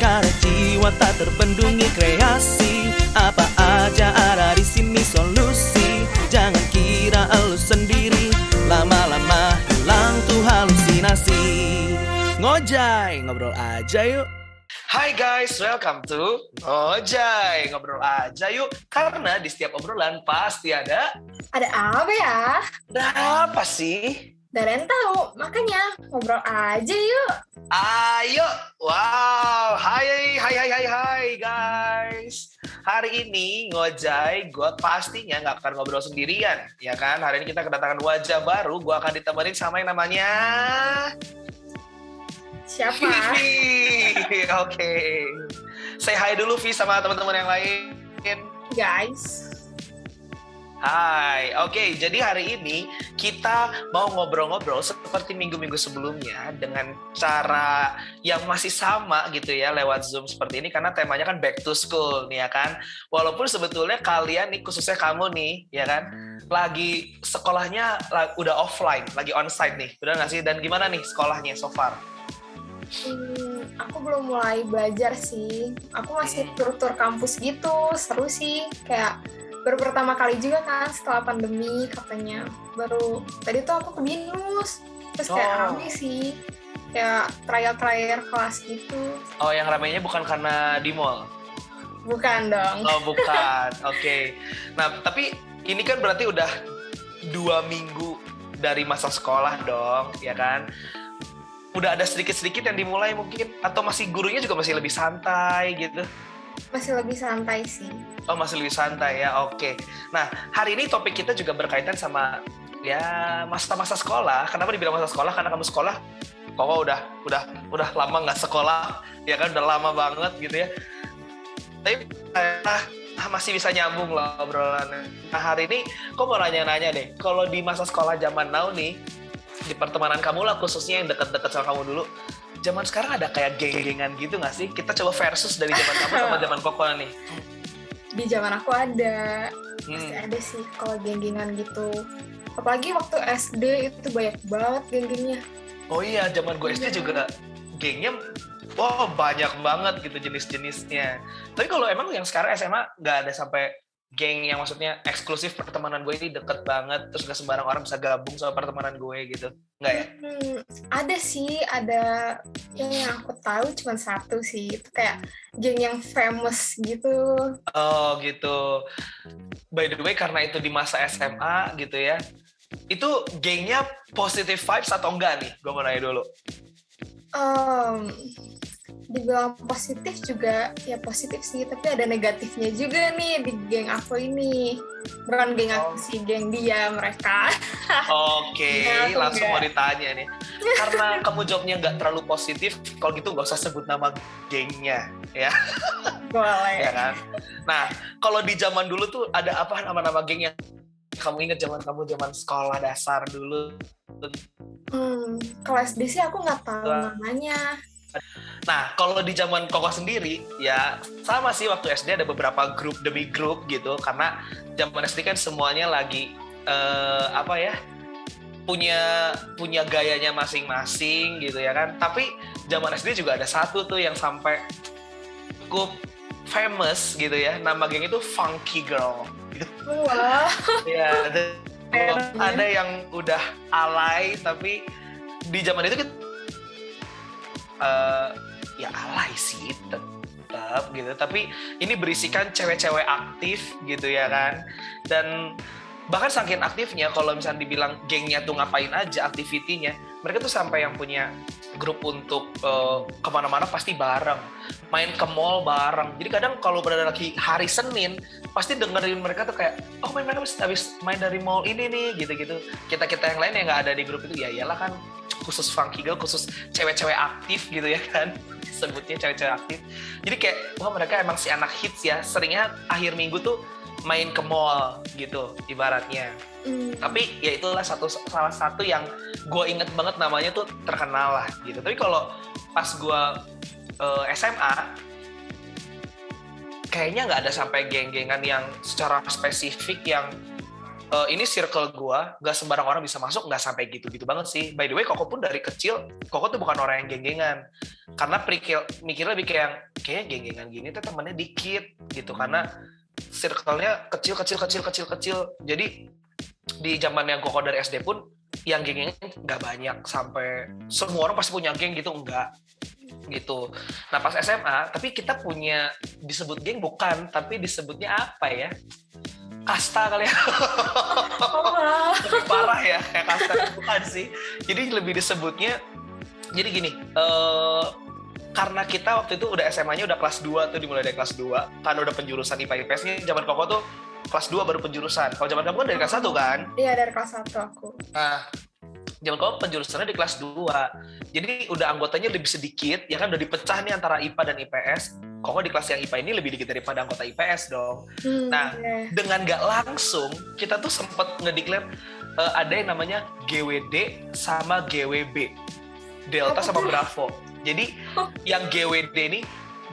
Karena jiwa tak terbendungi kreasi, apa aja ada di sini solusi. Jangan kira elu sendiri, lama-lama hilang tuh halusinasi. Ngojay, ngobrol aja yuk. Hai guys, welcome to Ngojay, ngobrol aja yuk. Karena di setiap obrolan pasti ada apa ya? apa sih? Gak ada yang tahu, makanya ngobrol aja yuk. Ayo, wow, hai guys. Hari ini Ngojay, gue pastinya nggak akan ngobrol sendirian, ya kan? Hari ini kita kedatangan wajah baru, gue akan ditemenin sama yang namanya Siapa? Vivi. Oke. Say hi dulu Vi sama teman-teman yang lain. Guys. Hai, oke. Jadi hari ini kita mau ngobrol-ngobrol seperti minggu-minggu sebelumnya dengan cara yang masih sama gitu ya, lewat Zoom seperti ini karena temanya kan back to school nih ya kan. Walaupun sebetulnya kalian nih, khususnya kamu nih ya kan, lagi sekolahnya udah offline, lagi onsite nih. Benar nggak sih? Dan gimana nih sekolahnya so far? Aku belum mulai belajar sih. Aku masih tur-tur kampus gitu, seru sih. Kayak baru pertama kali juga kan setelah pandemi katanya. Baru tadi tuh aku ke BINUS, terus kayak rame sih. Kayak trial kelas gitu. Oh, yang ramainya bukan karena di mall? Bukan dong. Oh, bukan. Oke. Nah, tapi ini kan berarti udah 2 minggu dari masa sekolah dong, ya kan? Udah ada sedikit-sedikit yang dimulai mungkin? Atau masih gurunya juga masih lebih santai gitu? Masih lebih santai sih. Oh, masih lebih santai ya, oke. Nah, hari ini topik kita juga berkaitan sama ya masa-masa sekolah. Kenapa dibilang masa sekolah? Karena kamu sekolah, kok udah lama nggak sekolah, ya kan? Udah lama banget gitu ya. Tapi masih bisa nyambung lah obrolannya. Nah, hari ini kok mau nanya-nanya deh. Kalau di masa sekolah zaman now nih, di pertemanan kamu lah khususnya yang deket-deket sama kamu dulu, zaman sekarang ada kayak geng-gengan gitu nggak sih? Kita coba versus dari zaman kamu sama zaman Koko nih. Di zaman aku ada, pasti ada sih kalau geng-gengan gitu. Apalagi waktu SD itu banyak banget geng-gengnya. Oh iya, zaman gue SD juga gengnya, banyak banget gitu jenis-jenisnya. Tapi kalau emang yang sekarang SMA nggak ada sampai geng yang maksudnya eksklusif, pertemanan gue ini deket banget, terus gak sembarang orang bisa gabung sama pertemanan gue gitu, nggak ya? Ada sih, ada yang aku tahu cuma satu sih, itu kayak geng yang famous gitu. Oh gitu. By the way, karena itu di masa SMA gitu ya, itu gengnya positive vibes atau enggak nih? Gue mau nanya dulu. Dibilang positif juga ya positif sih, tapi ada negatifnya juga nih di geng aku ini. Bukan geng aku sih, geng dia, mereka. Oke, langsung mau ditanya nih. Karena kamu jawabnya nggak terlalu positif, kalau gitu nggak usah sebut nama gengnya ya. Boleh. Ya kan? Nah, kalau di zaman dulu tuh ada apa nama-nama geng yang kamu ingat zaman sekolah dasar dulu? Kalau SD sih aku nggak tahu namanya. Nah, kalau di zaman Koko sendiri, ya sama sih, waktu SD ada beberapa grup demi grup gitu, karena zaman SD kan semuanya lagi punya gayanya masing-masing gitu ya kan. Tapi zaman SD juga ada satu tuh yang sampai cukup famous gitu ya, nama geng itu Funky Girl. Wah. Ya, ada yang udah alay, tapi di zaman itu ya alay sih tetap gitu, tapi ini berisikan cewek-cewek aktif gitu ya kan. Dan bahkan saking aktifnya, kalau misalnya dibilang gengnya tuh ngapain aja aktivitinya, mereka tuh sampai yang punya grup untuk kemana-mana pasti bareng, main ke mall bareng. Jadi kadang kalau berada lagi hari Senin, pasti dengerin mereka tuh kayak, oh main habis main dari mall ini nih gitu-gitu. Kita yang lain yang nggak ada di grup itu, ya iyalah kan, khusus Funky Girl, khusus cewek-cewek aktif gitu ya kan, sebutnya cewek-cewek aktif. Jadi kayak, wah mereka emang si anak hits ya, seringnya akhir minggu tuh main ke mall gitu ibaratnya. Tapi ya itulah salah satu yang gue inget banget, namanya tuh terkenal lah gitu. Tapi kalau pas gue SMA, kayaknya nggak ada sampai geng-gengan yang secara spesifik yang ini circle gue, nggak sembarang orang bisa masuk, nggak sampai gitu-gitu banget sih. By the way, Koko pun dari kecil, Koko tuh bukan orang yang geng-gengan. Karena mikir lebih kayak geng-gengan gini tuh temennya dikit gitu, karena circle-nya kecil. Jadi di zamannya Koko dari SD pun yang geng-gengnya nggak banyak sampai semua orang pasti punya geng gitu, enggak gitu. Nah pas SMA, tapi kita punya disebut geng bukan, tapi disebutnya apa ya? Kasta kali ya. Lebih parah ya, kayak kasta bukan sih. Jadi lebih disebutnya, jadi gini, karena kita waktu itu udah SMA-nya udah kelas 2 tuh, dimulai dari kelas 2, kan udah penjurusan IPA IPS-nya, zaman Koko tuh kelas 2 baru penjurusan. Kalau zaman kamu kan dari kelas 1 kan? Iya, dari kelas 1 aku. Nah, zaman Koko penjurusannya di kelas 2. Jadi udah anggotanya lebih sedikit, ya kan udah dipecah nih antara IPA dan IPS. Koko di kelas yang IPA ini lebih dikit daripada anggota IPS dong. Nah, dengan nggak langsung, kita tuh sempat ngedeklar ada yang namanya GWD sama GWB. Delta sama Bravo. Jadi yang GWD ini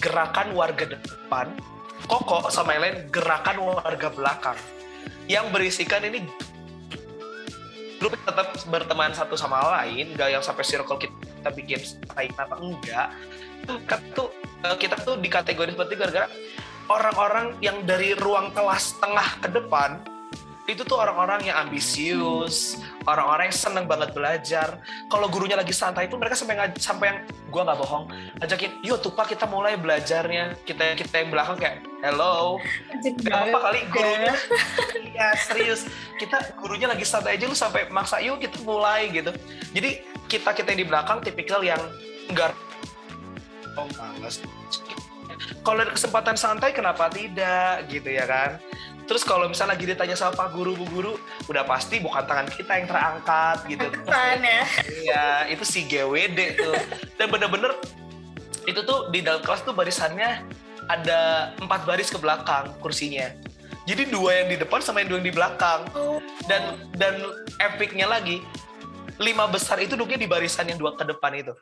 gerakan warga depan, Koko sama yang lain gerakan warga belakang. Yang berisikan ini grup tetap berteman satu sama lain, nggak yang sampai circle kita bikin lain apa enggak. Kita tuh dikategori seperti gara-gara orang-orang yang dari ruang kelas tengah ke depan itu tuh orang-orang yang ambisius, orang-orang yang seneng banget belajar. Kalau gurunya lagi santai itu mereka sampai yang gue nggak bohong, ajakin, yuk tuh Pak kita mulai belajarnya. Kita yang belakang kayak, hello, nggak apa kali gurunya. Iya serius, kita gurunya lagi santai aja lu sampai maksa yuk kita mulai gitu. Jadi kita yang di belakang tipikal yang nggak males. Kalau ada kesempatan santai kenapa tidak gitu ya kan. Terus kalau misalnya lagi ditanya sama Pak Guru, Bu Guru, udah pasti bukan tangan kita yang terangkat gitu. Bukan ya? Iya, itu si GWD tuh. Dan bener-bener itu tuh di dalam kelas tuh barisannya ada 4 baris ke belakang kursinya. Jadi 2 yang di depan sama yang 2 yang di belakang. Dan epicnya lagi, 5 besar itu duduknya di barisan yang 2 ke depan itu.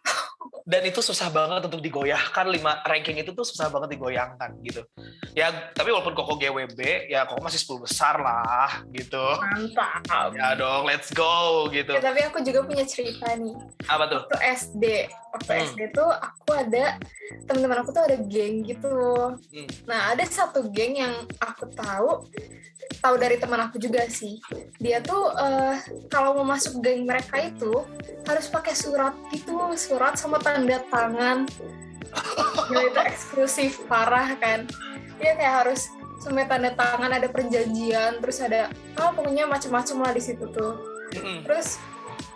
Dan itu susah banget untuk digoyahkan, 5 ranking itu tuh susah banget digoyangkan gitu. Ya, tapi walaupun Koko GWB, ya Koko masih 10 besar lah gitu. Mantap. Ya dong, let's go gitu. Ya, tapi aku juga punya cerita nih. Apa tuh? Waktu SD tuh aku ada, teman-teman aku tuh ada geng gitu. Nah, ada satu geng yang aku tahu dari teman aku juga sih. Dia tuh kalau mau masuk geng mereka itu harus pakai surat sama tanda tangan. Itu eksklusif parah kan. Dia kayak harus sampai tanda tangan, ada perjanjian, terus ada pokoknya macam-macam lah di situ tuh. Terus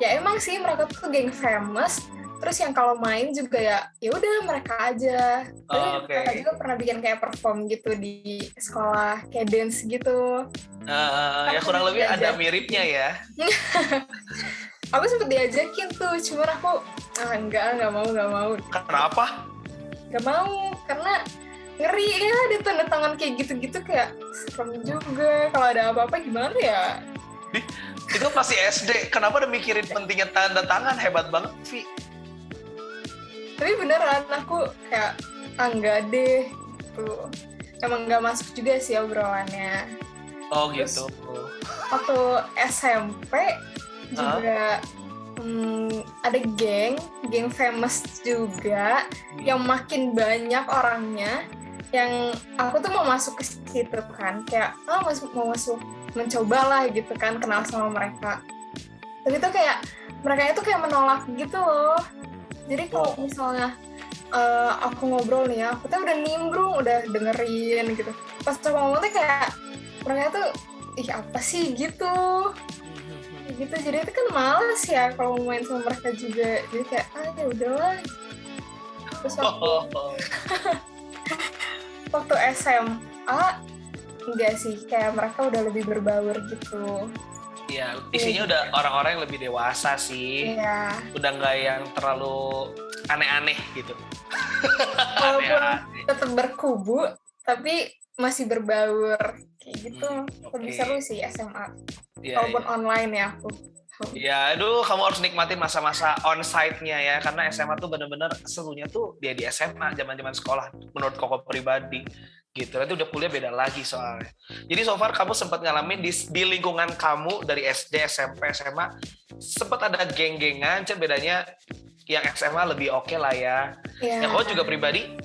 ya emang sih mereka tuh geng famous. Terus yang kalau main juga ya udah mereka aja. Mereka juga pernah bikin kayak perform gitu di sekolah, kayak dance gitu. Ya kurang lebih ada miripnya ya. Aku sempet diajakin tuh, cuman aku nggak mau. Kenapa? Nggak mau, karena ngeri ya ada tanda tangan kayak gitu-gitu, kayak serem juga. Kalau ada apa-apa gimana ya? Itu masih SD, kenapa udah mikirin pentingnya tanda tangan? Hebat banget, Vi. Tapi beneran aku kayak enggak deh tuh, emang nggak masuk juga sih obrolannya. Oh terus, gitu. Waktu SMP juga ada geng famous juga yang makin banyak orangnya, yang aku tuh mau masuk ke situ kan, kayak mau masuk mencoba lah gitu kan, kenal sama mereka. Tapi tuh kayak mereka itu kayak menolak gitu loh. Jadi kalau misalnya aku ngobrol nih ya, aku tuh udah nimbrung, udah dengerin gitu. Pas aku ngomong tuh kayak mereka tuh, ih apa sih gitu. Gitu, jadi itu kan males ya kalau main sama mereka juga. Jadi kayak, ya udahlah. Terus waktu SMA, enggak sih, kayak mereka udah lebih berbaur gitu. Iya, isinya udah orang-orang yang lebih dewasa sih. Iya. Udah nggak yang terlalu aneh-aneh gitu. Walaupun tetap berkubu, tapi masih berbaur kayak gitu. Lebih seru sih SMA. Ya, walaupun online ya aku. Ya, aduh, kamu harus nikmatin masa-masa onsite-nya ya, karena SMA tuh bener-bener serunya tuh dia di SMA, zaman-zaman sekolah, menurut Koko pribadi. Gitu, nanti udah kuliah beda lagi soalnya. Jadi so far kamu sempat ngalamin di lingkungan kamu dari SD, SMP, SMA, sempat ada geng-gengan, bedanya yang SMA lebih oke lah ya. Iya. Ya Koko juga pribadi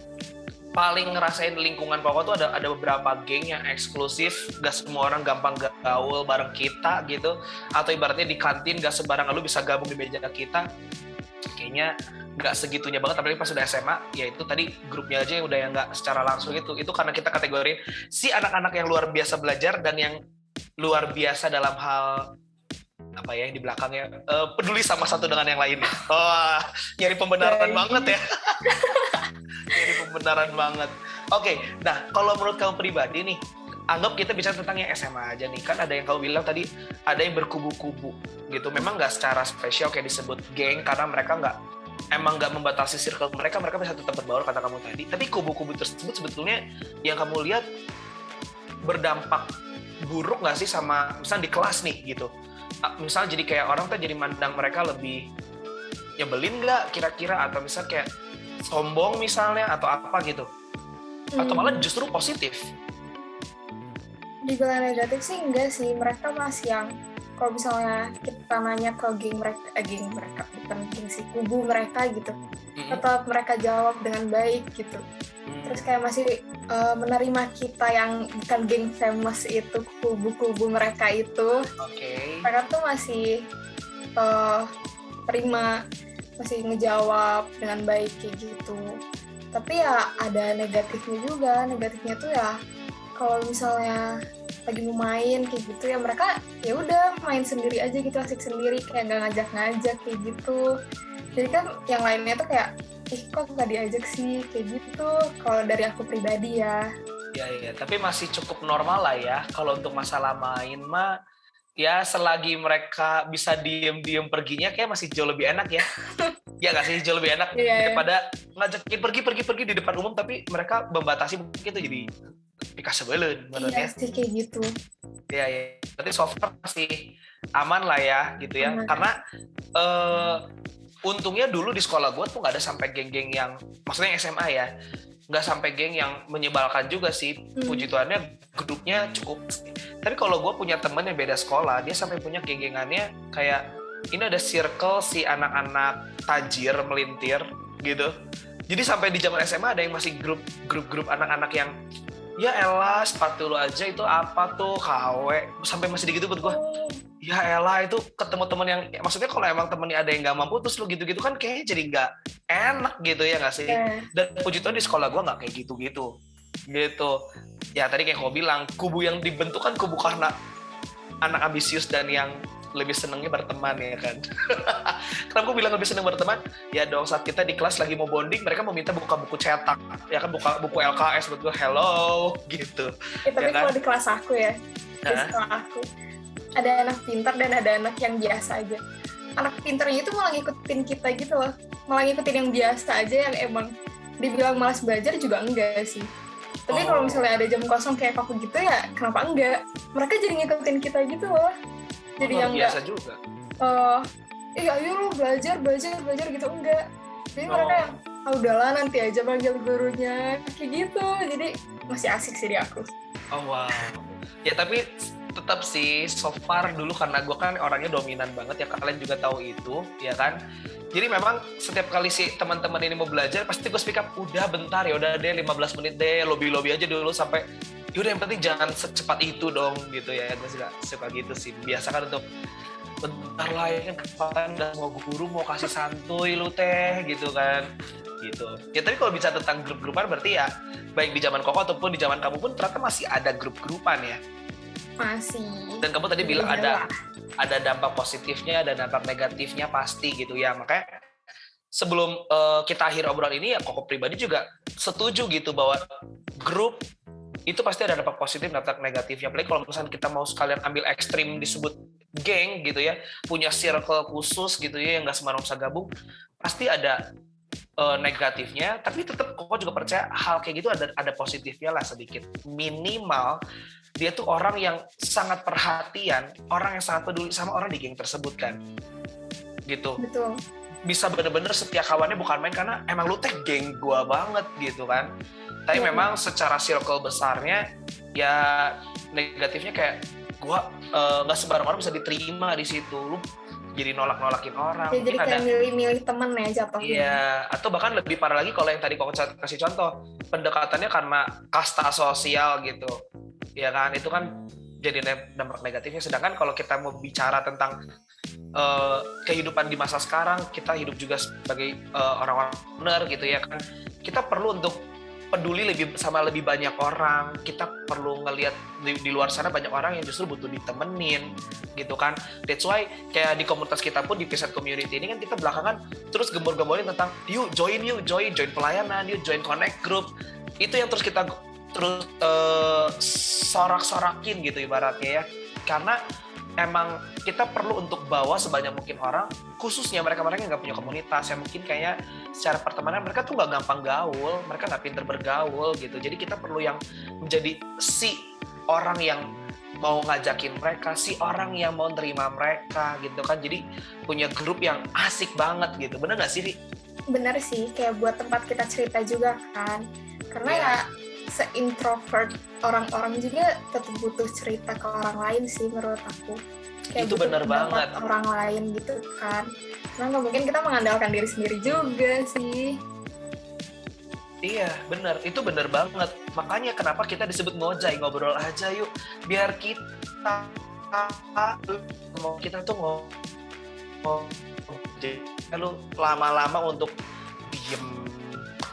paling ngerasain lingkungan Koko tuh ada beberapa geng yang eksklusif, gak semua orang gampang gaul bareng kita gitu, atau ibaratnya di kantin gak sembarangan lu bisa gabung di meja kita. Kayaknya nggak segitunya banget, apalagi pas sudah SMA, ya itu tadi grupnya aja yang udah yang nggak secara langsung itu karena kita kategori si anak-anak yang luar biasa belajar dan yang luar biasa dalam hal apa ya di belakangnya peduli sama satu dengan yang lainnya. Wah, nyari pembenaran banget ya. Nyari pembenaran banget. Oke, nah kalau menurut kamu pribadi nih, anggap kita bicara tentang yang SMA aja nih, kan ada yang kamu bilang tadi ada yang berkubu-kubu gitu. Memang nggak secara spesial kayak disebut geng karena mereka emang nggak membatasi circle mereka bisa tetap berbaur kata kamu tadi. Tapi kubu-kubu tersebut sebetulnya yang kamu lihat berdampak buruk nggak sih sama misalnya di kelas nih gitu. Misalnya jadi kayak orang tuh jadi mandang mereka lebih nyebelin nggak kira-kira, atau misalnya kayak sombong misalnya atau apa gitu, atau malah justru positif. Dibilang negatif sih enggak sih, mereka masih yang kalau misalnya kita nanya ke geng mereka bukan geng sih, kubu mereka gitu, tetap mereka jawab dengan baik gitu. Terus kayak masih menerima kita yang bukan geng famous itu, kubu-kubu mereka itu. Mereka tuh masih terima, masih ngejawab dengan baik kayak gitu. Tapi ya ada negatifnya juga. Negatifnya tuh ya kalau misalnya lagi mau main kayak gitu ya mereka ya udah main sendiri aja gitu, asik sendiri, kayak nggak ngajak-ngajak kayak gitu. Jadi kan yang lainnya tuh kayak kok nggak diajak sih kayak gitu. Kalau dari aku pribadi ya. Ya, tapi masih cukup normal lah ya. Kalau untuk masalah main mah ya selagi mereka bisa diem-diem perginya kayak masih jauh lebih enak ya. Ya nggak sih, jauh lebih enak daripada ngajakin pergi di depan umum tapi mereka membatasi begitu, jadi pika sebelen menurutnya. Iya sih kayak gitu. Ya. Berarti so far masih aman lah ya gitu ya. Karena untungnya dulu di sekolah gue tuh nggak ada sampai geng-geng yang, maksudnya SMA ya, nggak sampai geng yang menyebalkan juga sih. Puji Tuhannya grupnya cukup. Tapi kalau gue punya temen yang beda sekolah, dia sampai punya geng-gengannya kayak ini ada circle si anak-anak tajir melintir gitu. Jadi sampai di zaman SMA ada yang masih grup anak-anak yang ya elah sepatu lu aja itu apa tuh KW, sampai masih gitu buat gue. Ya elah itu ketemu temen yang maksudnya kalau emang temennya ada yang nggak mampu terus lu gitu-gitu kan kayaknya jadi nggak enak gitu ya nggak sih. Dan puji Tuhan di sekolah gue nggak kayak gitu-gitu gitu. Ya tadi kayak kau bilang kubu yang dibentuk kan kubu karena anak ambisius dan yang lebih senengnya berteman ya kan. Kenapa gue bilang lebih seneng berteman? Ya dong saat kita di kelas lagi mau bonding mereka mau minta buka buku cetak ya kan, buka buku LKS buat gue hello gitu. Tapi ya kan? kalau di kelas aku ya, di sekolah aku ada anak pintar dan ada anak yang biasa aja. Anak pintarnya itu malah ngikutin kita gitu loh, malah ngikutin yang biasa aja yang emang dibilang malas belajar juga enggak sih. Tapi kalau misalnya ada jam kosong kayak aku gitu ya kenapa enggak? Mereka jadi ngikutin kita gitu loh. Jadi yang biasa juga. Ayo lu belajar gitu enggak. Jadi mereka yang udahlah nanti aja panggil gurunya kayak gitu. Jadi masih asik sih di aku. Oh wow. Ya tapi tetap sih so far dulu karena gue kan orangnya dominan banget ya, kalian juga tahu itu ya kan. Jadi memang setiap kali si teman-teman ini mau belajar pasti gue speak up, udah bentar ya udah deh 15 menit deh, lobby aja dulu sampai yaudah yang penting jangan secepat itu dong gitu ya. Gue suka gitu sih, biasakan untuk bentar lah ya kan kesempatan udah mau guru mau kasih santuy lu teh gitu kan gitu. Ya tapi kalau bicara tentang grup-grupan berarti ya baik di zaman Koko ataupun di zaman kamu pun ternyata masih ada grup-grupan ya. Masih. Dan kamu tadi bilang ada dampak positifnya, ada dampak negatifnya pasti gitu ya. Makanya sebelum kita akhir obrolan ini ya Koko pribadi juga setuju gitu bahwa grup itu pasti ada dampak positif, dampak negatifnya. Apalagi kalau misalnya kita mau sekalian ambil ekstrim disebut geng gitu ya, punya circle khusus gitu ya yang nggak semua orang bisa gabung, pasti ada negatifnya. Tapi tetap Koko juga percaya hal kayak gitu ada positifnya lah sedikit. Minimal dia tuh orang yang sangat perhatian, orang yang sangat peduli sama orang di geng tersebut kan, gitu. Betul. Bisa bener-bener setia kawannya bukan main karena emang lu teh geng gua banget gitu kan. Tapi memang secara circle besarnya ya negatifnya kayak gua nggak sembarang orang bisa diterima di situ. Lu jadi nolak-nolakin orang. Ya, jadi Mungkin kayak milih-milih temen ya jatuhnya. Iya, atau bahkan lebih parah lagi kalau yang tadi kok kasih contoh, pendekatannya karena kasta sosial gitu. Ya kan, itu kan jadi dampak negatifnya. Sedangkan kalau kita mau bicara tentang kehidupan di masa sekarang, kita hidup juga sebagai orang-orang benar gitu ya kan. Kita perlu untuk peduli lebih banyak orang. Kita perlu ngelihat di luar sana banyak orang yang justru butuh ditemenin gitu kan. That's why kayak di komunitas kita pun di Piset Community ini kan kita belakangan terus gembor-gemborin tentang yuk join pelayanan, yuk join connect group. Itu yang terus kita sorak-sorakin gitu ibaratnya ya. Karena emang kita perlu untuk bawa sebanyak mungkin orang, khususnya mereka-mereka yang nggak punya komunitas, yang mungkin kayaknya secara pertemanan mereka tuh nggak gampang gaul, mereka nggak pinter bergaul gitu. Jadi kita perlu yang menjadi si orang yang mau ngajakin mereka, si orang yang mau terima mereka gitu kan. Jadi punya grup yang asik banget gitu. Bener nggak sih, Ri? Bener sih, kayak buat tempat kita cerita juga kan. Karena ya se-introvert orang-orang juga tetap butuh cerita ke orang lain sih menurut aku. Kayak itu bener banget. Orang lain gitu kan. Karena nggak mungkin kita mengandalkan diri sendiri juga sih. Iya, bener. Itu bener banget. Makanya kenapa kita disebut ngojay, ngobrol aja yuk. Biar kita tuh lu lama-lama untuk diem,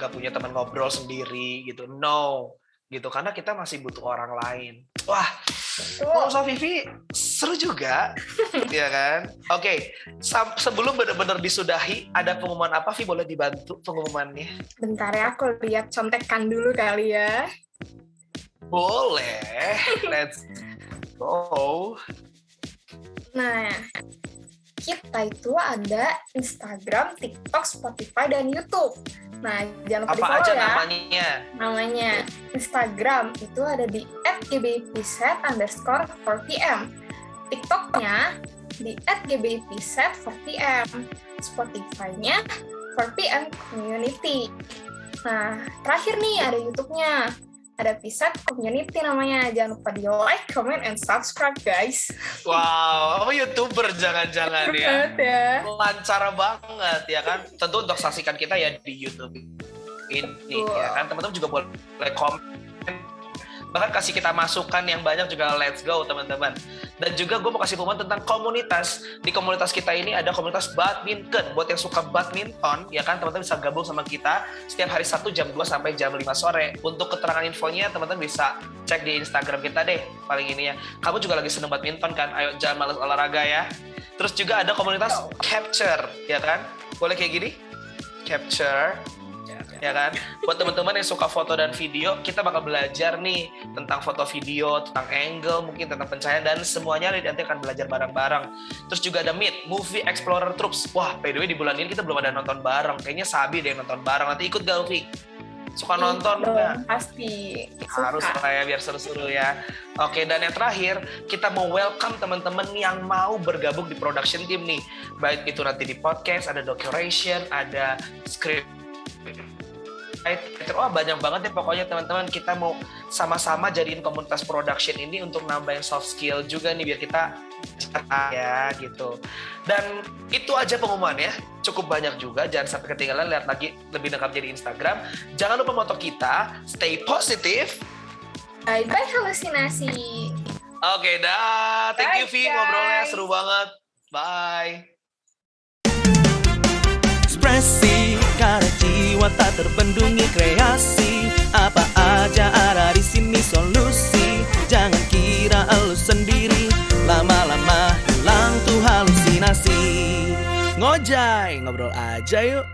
gak punya teman ngobrol sendiri gitu. No, gitu. Karena kita masih butuh orang lain. Wah, so Vivi seru juga, ya kan? Oke, sebelum benar-benar disudahi, ada pengumuman apa, Vi? Boleh dibantu pengumumannya? Bentar ya, aku lihat contekan dulu kali ya. Boleh, let's go. Nah, kita itu ada Instagram, TikTok, Spotify, dan YouTube. Nah, jangan lupa apa aja ya. Namanya Instagram itu ada di @gbipset_4pm. TikToknya di @gbipset4pm. Spotify-nya 4pm Community. Nah, terakhir nih ada YouTube-nya. Ada Piset Community namanya. Jangan lupa di like, comment, and subscribe, guys. Wow, YouTuber jangan-jangan ya. Ya. Lancar banget ya kan. Tentu untuk saksikan kita ya di YouTube ini ya kan. Teman-teman juga boleh komen. Bahkan kasih kita masukan yang banyak juga, let's go teman-teman. Dan juga gue mau kasih pengumuman tentang komunitas. Di komunitas kita ini ada komunitas badminton. Buat yang suka badminton, ya kan, teman-teman bisa gabung sama kita setiap hari Sabtu jam 2 sampai jam 5 sore. Untuk keterangan infonya, teman-teman bisa cek di Instagram kita deh, paling ini ya. Kamu juga lagi seneng badminton kan? Ayo, jangan males olahraga ya. Terus juga ada komunitas capture, ya kan? Boleh kayak gini? Capture. Ya kan, buat teman-teman yang suka foto dan video, kita bakal belajar nih tentang foto video, tentang angle, mungkin tentang pencahayaan, dan semuanya nanti akan belajar bareng-bareng. Terus juga ada Meet, Movie Explorer Troops. Wah, by the way di bulan ini kita belum ada nonton bareng, kayaknya Sabi deh nonton bareng. Nanti ikut gak, Ufi? Suka nonton nggak? Pasti. Harus lah ya, biar seru-seru ya. Oke, dan yang terakhir, kita mau welcome teman-teman yang mau bergabung di production team nih. Baik itu nanti di podcast, ada decoration, ada script. Oh, banyak banget ya pokoknya teman-teman. Kita mau sama-sama jadiin komunitas production ini untuk nambahin soft skill juga nih, biar kita ya gitu. Dan itu aja pengumuman ya, cukup banyak juga. Jangan sampai ketinggalan, lihat lagi lebih lengkapnya di Instagram. Jangan lupa moto kita, stay positive, bye-bye halusinasi. Oke dah, thank you Vi, Guys. ngobrolnya seru banget. Bye. Ekspresi karena jiwa tak terbendungi kreasi. Apa aja ada di sini solusi. Jangan kira elu sendiri, lama-lama hilang tuh halusinasi. Ngojay, ngobrol aja yuk.